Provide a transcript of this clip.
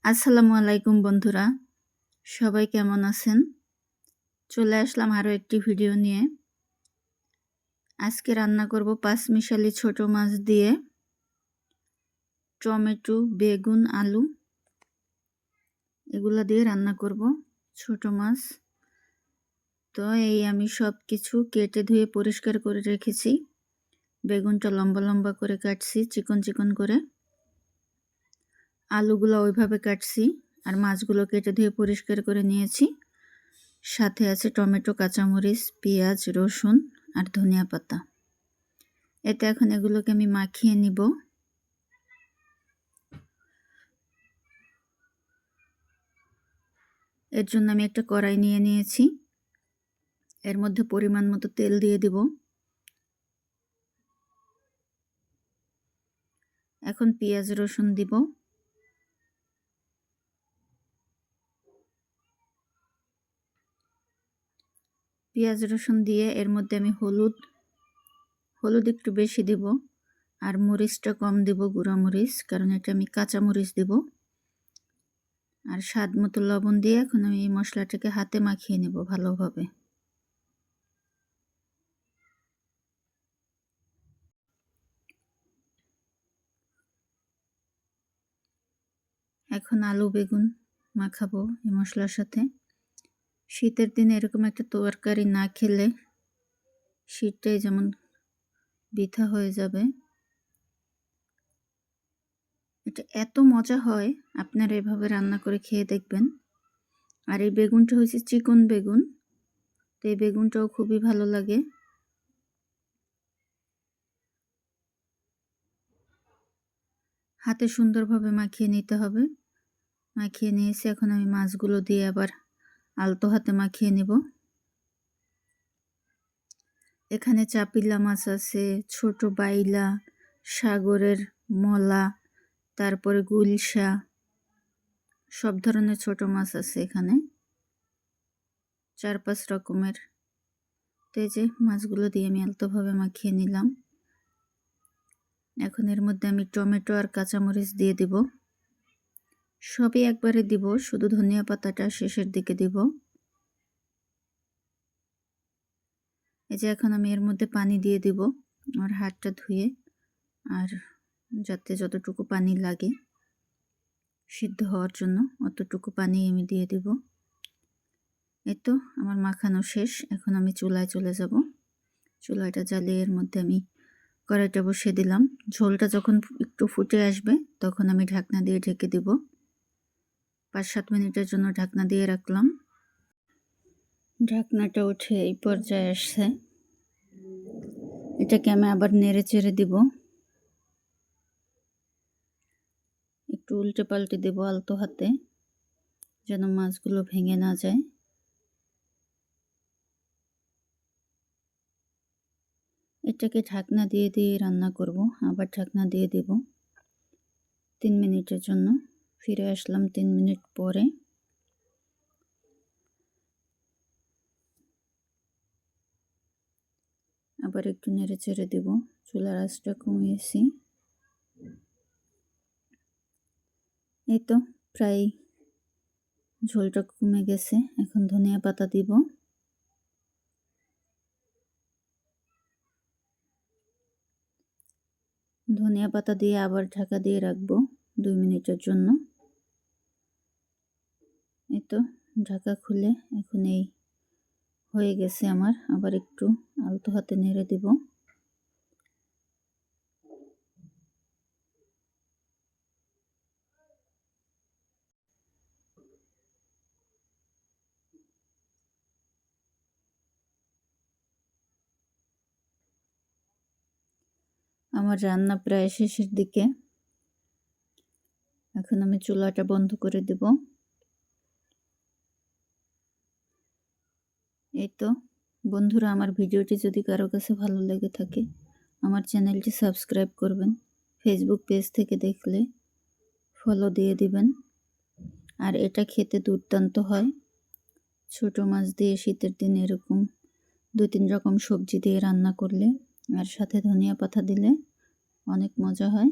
আসসালামু আলাইকুম বন্ধুরা, সবাই কেমন আছেন? চলে আসলাম আরও একটি ভিডিও নিয়ে। আজকে রান্না করব পাঁচমিশালি ছোট মাছ দিয়ে টমেটো, বেগুন, আলু এগুলা দিয়ে রান্না করব ছোট মাছ। তো আমি সব কিছু কেটে ধুয়ে পরিষ্কার করে রেখেছি। বেগুনটা লম্বা লম্বা করে কাটছি, চিকন চিকন করে। আলুগুলো ওইভাবে কাটছি, আর মাছগুলো কেটে ধুয়ে পরিষ্কার করে নিয়েছি। সাথে আছে টমেটো, কাঁচামরিচ, পেঁয়াজ, রসুন আর ধনিয়া পাতা। এতে এখন এগুলোকে আমি মাখিয়ে নিব। এর জন্য আমি একটা কড়াই নিয়ে নিয়েছি। এর মধ্যে পরিমাণ মতো তেল দিয়ে দিব। এখন পেঁয়াজ রসুন দিব। পেঁয়াজ রসুন দিয়ে এর মধ্যে আমি হলুদ একটু বেশি দিব, আর মরিচটা কম দিব, গুঁড়া মরিচ, কারণ এটা আমি কাঁচা মরিচ দিব। আর স্বাদ মতো লবণ দিয়ে এখন আমি এই মশলাটাকে হাতে মাখিয়ে নেব ভালোভাবে। এখন আলু বেগুন মাখাবো এই মশলার সাথে। শীতের দিনে এরকম একটা তরকারি না খেলে শীতটাই যেমন বৃথা হয়ে যাবে। এটা এত মজা হয়, আপনারা এভাবে রান্না করে খেয়ে দেখবেন। আর এই বেগুনটা হচ্ছে চিকন বেগুন, তো এই বেগুনটাও খুবই ভালো লাগে। হাতে সুন্দরভাবে মাখিয়ে নিতে হবে। মাখিয়ে নিয়েছি, এখন আমি মাছগুলো দিয়ে আবার আলতো হাতে মাখিয়ে নেব। এখানে চাপিলা মাছ আছে, ছোট বাইলা, সাগরের মলা, তারপরে গুলশা, সব ধরনের ছোট মাছ আছে এখানে, 4-5 রকমের। তো এই যে মাছগুলো দিয়ে আমি আলতোভাবে মাখিয়ে নিলাম। এখন এর মধ্যে আমি টমেটো আর কাঁচামরিচ দিয়ে দিব। সবই একবারে দিব, শুধু ধনিয়া পাতাটা শেষের দিকে দিব। এই যে এখন আমি এর মধ্যে পানি দিয়ে দিব, আমার হাতটা ধুয়ে, আর যাতে যতটুকু পানি লাগে সিদ্ধ হওয়ার জন্য অতটুকু পানি আমি দিয়ে দিব। এই তো আমার মাখানো শেষ। এখন আমি চুলায় চলে যাব। চুলাটা জ্বালিয়ে এর মধ্যে আমি কড়াইটা বসিয়ে দিলাম। ঝোলটা যখন একটু ফুটে আসবে তখন আমি ঢাকনা দিয়ে ঢেকে দিব। 5-7 মিনিটের জন্য ঢাকনা দিয়ে রাখলাম। ঢাকনাটা উঠে এই পর্যায়ে আসছে। এটাকে আমি আবার নেড়ে চেড়ে দিব, একটু উল্টে পাল্টে দেব আলতো হাতে, যেন মাছগুলো ভেঙে না যায়। এটাকে ঢাকনা দিয়ে দিয়ে রান্না করব। আবার ঢাকনা দিয়ে দেব 3 মিনিটের জন্য। ফিরে আসলাম 3 মিনিট পরে। আবার একটু নেড়ে চেড়ে দেব। চুলার আঁচটা কমিয়েছি। এই তো প্রায় ঝোলটা কমে গেছে। এখন ধনিয়া পাতা দিব। ধনিয়া পাতা দিয়ে আবার ঢাকা দিয়ে রাখবো 2 মিনিটের জন্য। এই তো ঢাকা খুলে এখন এই হয়ে গেছে আমার। আবার একটু আলতো হাতে নেড়ে দিব। আমার রান্না প্রায় শেষের দিকে। এখন আমি চুলাটা বন্ধ করে দেব। এই তো বন্ধুরা, আমার ভিডিওটি যদি কারো কাছে ভালো লেগে থাকে আমার চ্যানেলটি সাবস্ক্রাইব করবেন। ফেসবুক পেজ থেকে দেখলে ফলো দিয়ে দিবেন। আর এটা খেতে দুর্দান্ত হয়। ছোট মাছ দিয়ে শীতের দিন এরকম 2-3 রকম সবজি দিয়ে রান্না করলে আর সাথে ধনিয়া পাতা দিলে অনেক মজা হয়।